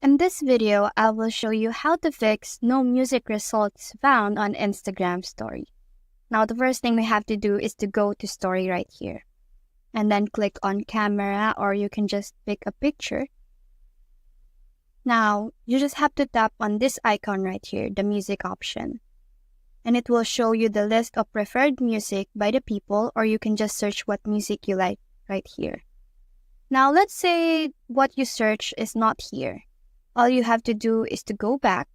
In this video, I will show you how to fix no music results found on Instagram story. Now, the first thing we have to do is to go to story right here and then click on camera, or you can just pick a picture. Now, you just have to tap on this icon right here, the music option, and it will show you the list of preferred music by the people, or you can just search what music you like right here. Now, let's say what you search is not here. All you have to do is to go back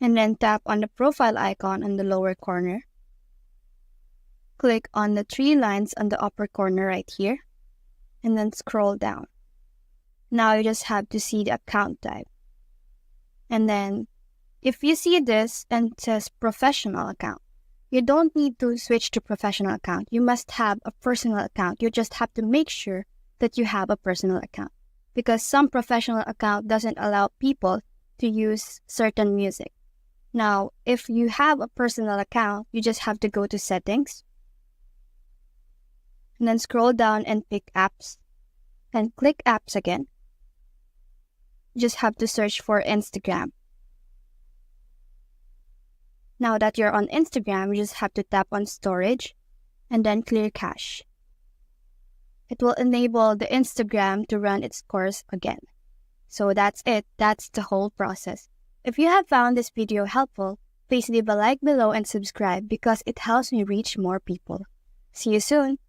and then tap on the profile icon in the lower corner. Click on the three lines on the upper corner right here and then scroll down. Now you just have to see the account type. And then if you see this and it says professional account, you don't need to switch to professional account. You must have a personal account. You just have to make sure that you have a personal account, because some professional account doesn't allow people to use certain music. Now, if you have a personal account, you just have to go to settings and then scroll down and pick apps and click apps again. You just have to search for Instagram. Now that you're on Instagram, you just have to tap on storage and then clear cache. It will enable the Instagram to run its course again. So that's it. That's the whole process. If you have found this video helpful, please leave a like below and subscribe because it helps me reach more people. See you soon!